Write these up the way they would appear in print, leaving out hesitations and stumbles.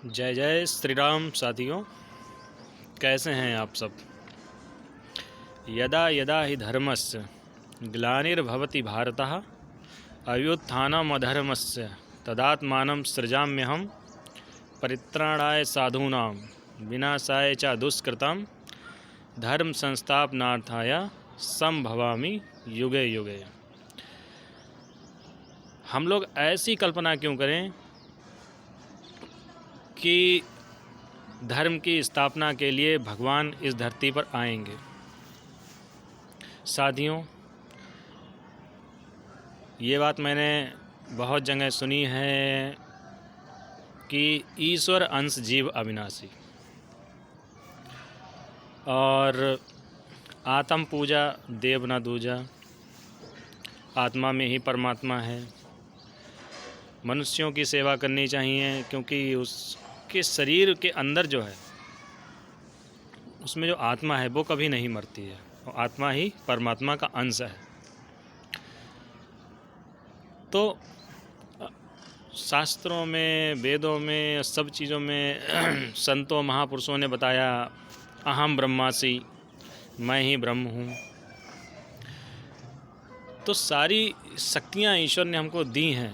जय जय श्री राम साथियों, कैसे हैं आप सब। यदा यदा हि धर्मस्य ग्लानिर्भवति भारतः अभ्युत्थानमधर्मस्य तदात्मानं सृजाम्यहं परित्राणाय साधूनां विनाशाय च दुष्कृतं धर्म संस्थापनार्थाय संभवामि युगे युगे। हम लोग ऐसी कल्पना क्यों करें कि धर्म की स्थापना के लिए भगवान इस धरती पर आएंगे। साथियों, ये बात मैंने बहुत जगह सुनी है कि ईश्वर अंश जीव अविनाशी, और आत्म पूजा देव न दूजा, आत्मा में ही परमात्मा है। मनुष्यों की सेवा करनी चाहिए क्योंकि उसके शरीर के अंदर जो है उसमें जो आत्मा है वो कभी नहीं मरती है, और आत्मा ही परमात्मा का अंश है। तो शास्त्रों में, वेदों में, सब चीज़ों में संतों महापुरुषों ने बताया अहम ब्रह्मासि, मैं ही ब्रह्म हूँ। तो सारी शक्तियाँ ईश्वर ने हमको दी हैं,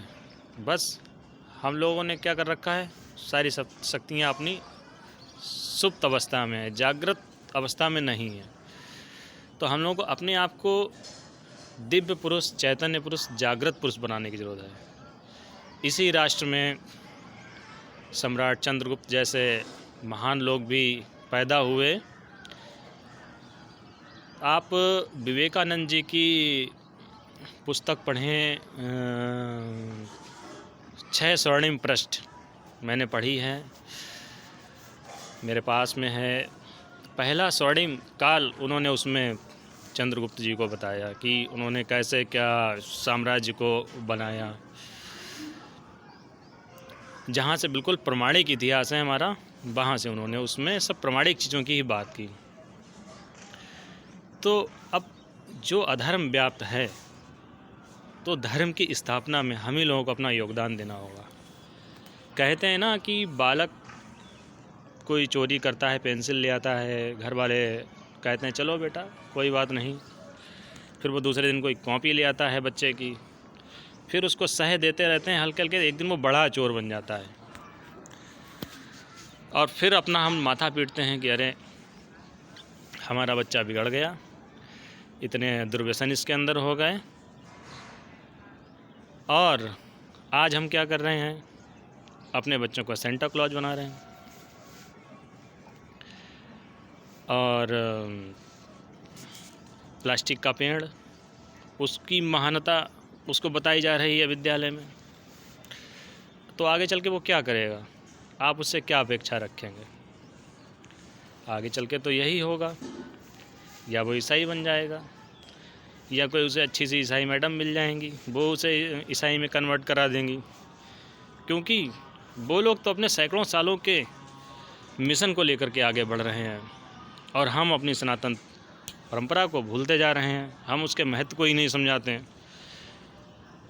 बस हम लोगों ने क्या कर रखा है, सारी शक्तियाँ अपनी सुप्त अवस्था में है, जागृत अवस्था में नहीं है। तो हम लोगों को अपने आप को दिव्य पुरुष, चैतन्य पुरुष, जागृत पुरुष बनाने की ज़रूरत है। इसी राष्ट्र में सम्राट चंद्रगुप्त जैसे महान लोग भी पैदा हुए। आप विवेकानंद जी की पुस्तक पढ़ें, 6 स्वर्णिम पृष्ठ मैंने पढ़ी है, मेरे पास में है। पहला स्वर्णिम काल उन्होंने उसमें चंद्रगुप्त जी को बताया कि उन्होंने कैसे क्या साम्राज्य को बनाया, जहाँ से बिल्कुल प्रमाणिक इतिहास है हमारा, वहाँ से उन्होंने उसमें सब प्रमाणिक चीज़ों की ही बात की। तो अब जो अधर्म व्याप्त है, तो धर्म की स्थापना में हम ही लोगों को अपना योगदान देना होगा। कहते हैं ना कि बालक कोई चोरी करता है, पेंसिल ले आता है, घर वाले कहते हैं चलो बेटा कोई बात नहीं, फिर वो दूसरे दिन कोई कॉपी ले आता है बच्चे की, फिर उसको सह देते रहते हैं हल्के हल्के, एक दिन वो बड़ा चोर बन जाता है, और फिर अपना हम माथा पीटते हैं कि अरे हमारा बच्चा बिगड़ गया, इतने दुर्व्यसन इसके अंदर हो गए। और आज हम क्या कर रहे हैं, अपने बच्चों को सेंटा क्लॉज बना रहे हैं, और प्लास्टिक का पेड़, उसकी महानता उसको बताई जा रही है विद्यालय में। तो आगे चल के वो क्या करेगा, आप उससे क्या अपेक्षा रखेंगे। आगे चल के तो यही होगा, या वो ईसाई बन जाएगा, या कोई उसे अच्छी सी ईसाई मैडम मिल जाएंगी, वो उसे ईसाई में कन्वर्ट करा देंगी। क्योंकि वो लोग तो अपने सैकड़ों सालों के मिशन को लेकर के आगे बढ़ रहे हैं, और हम अपनी सनातन परंपरा को भूलते जा रहे हैं, हम उसके महत्व को ही नहीं समझाते हैं।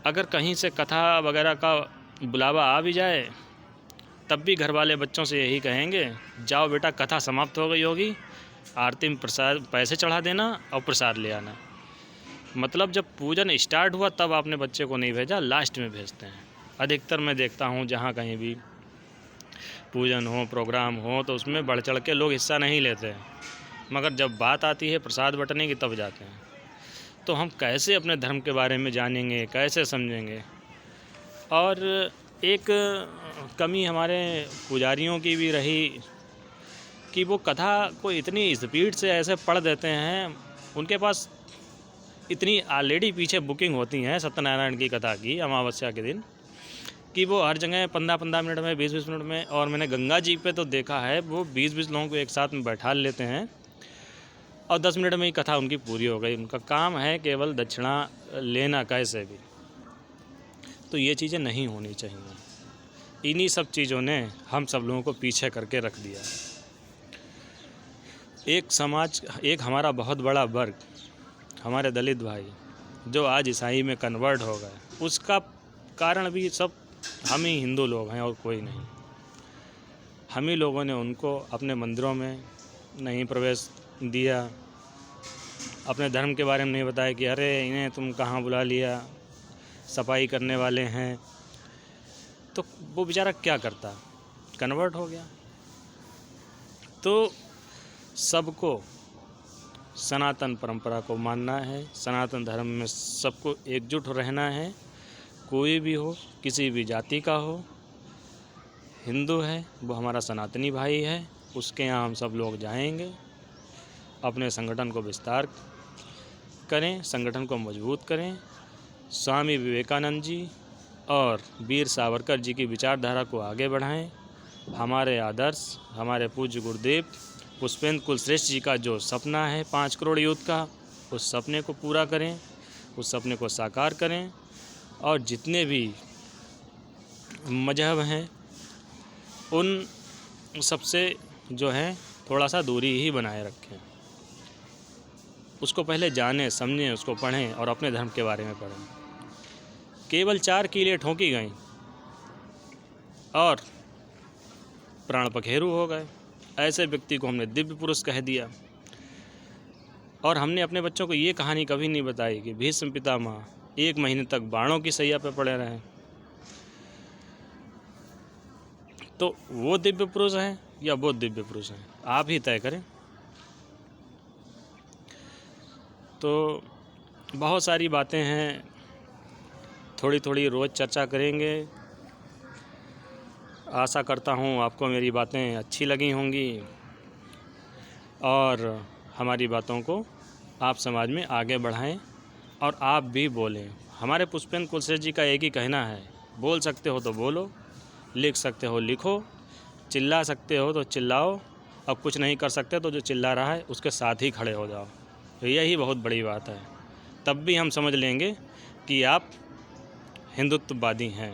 अगर कहीं से कथा वगैरह का बुलावा आ भी जाए, तब भी घर वाले बच्चों से यही कहेंगे, जाओ बेटा कथा समाप्त हो गई होगी, आरती में प्रसाद पैसे चढ़ा देना और प्रसाद ले आना। मतलब जब पूजन स्टार्ट हुआ तब आपने बच्चे को नहीं भेजा, लास्ट में भेजते हैं। अधिकतर मैं देखता हूँ जहाँ कहीं भी पूजन हो, प्रोग्राम हो, तो उसमें बढ़ चढ़ के लोग हिस्सा नहीं लेते हैं, मगर जब बात आती है प्रसाद बंटने की तब जाते हैं। तो हम कैसे अपने धर्म के बारे में जानेंगे, कैसे समझेंगे। और एक कमी हमारे पुजारियों की भी रही कि वो कथा को इतनी स्पीड से ऐसे पढ़ देते हैं, उनके पास इतनी ऑलरेडी पीछे बुकिंग होती हैं सत्यनारायण की कथा की अमावस्या के दिन, कि वो हर जगह 15-15 मिनट में, 20-20 मिनट में, और मैंने गंगा जी पे तो देखा है वो 20-20 लोगों को एक साथ में बैठा लेते हैं और 10 मिनट में ही कथा उनकी पूरी हो गई। उनका काम है केवल दक्षिणा लेना कैसे भी। तो ये चीज़ें नहीं होनी चाहिए। इन्हीं सब चीज़ों ने हम सब लोगों को पीछे करके रख दिया है। एक समाज, एक हमारा बहुत बड़ा वर्ग, हमारे दलित भाई जो आज ईसाई में कन्वर्ट हो गए, उसका कारण भी सब हम ही हिंदू लोग हैं और कोई नहीं। हम ही लोगों ने उनको अपने मंदिरों में नहीं प्रवेश दिया, अपने धर्म के बारे में नहीं बताया कि अरे इन्हें तुम कहाँ बुला लिया, सफाई करने वाले हैं। तो वो बेचारा क्या करता, कन्वर्ट हो गया। तो सबको सनातन परंपरा को मानना है, सनातन धर्म में सबको एकजुट रहना है। कोई भी हो, किसी भी जाति का हो, हिंदू है वो हमारा सनातनी भाई है, उसके यहाँ हम सब लोग जाएंगे, अपने संगठन को विस्तार करें, संगठन को मजबूत करें, स्वामी विवेकानंद जी और वीर सावरकर जी की विचारधारा को आगे बढ़ाएं। हमारे आदर्श, हमारे पूज्य गुरुदेव पुष्पेंद्र कुलश्रेष्ठ जी का जो सपना है 5 करोड़ यूथ का, उस सपने को पूरा करें, उस सपने को साकार करें। और जितने भी मजहब हैं उन सबसे जो है थोड़ा सा दूरी ही बनाए रखें। उसको पहले जानें, समझें, उसको पढ़ें और अपने धर्म के बारे में पढ़ें। केवल 4 कीलें ठोंकी गईं और प्राण पखेरु हो गए। ऐसे व्यक्ति को हमने दिव्य पुरुष कह दिया। और हमने अपने बच्चों को ये कहानी कभी नहीं बताई कि भीष्म पितामह 1 महीने तक बाणों की सैया पर पड़े रहे। तो वो दिव्य पुरुष हैं या वो दिव्य पुरुष हैं, आप ही तय करें। तो बहुत सारी बातें हैं, थोड़ी थोड़ी रोज़ चर्चा करेंगे। आशा करता हूँ आपको मेरी बातें अच्छी लगी होंगी और हमारी बातों को आप समाज में आगे बढ़ाएं और आप भी बोलें। हमारे पुष्पेंद्र कुलश्रेष्ठ जी का एक ही कहना है, बोल सकते हो तो बोलो, लिख सकते हो लिखो, चिल्ला सकते हो तो चिल्लाओ, अब कुछ नहीं कर सकते तो जो चिल्ला रहा है उसके साथ ही खड़े हो जाओ। तो यही बहुत बड़ी बात है, तब भी हम समझ लेंगे कि आप हिंदुत्ववादी हैं।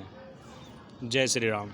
जय श्री राम।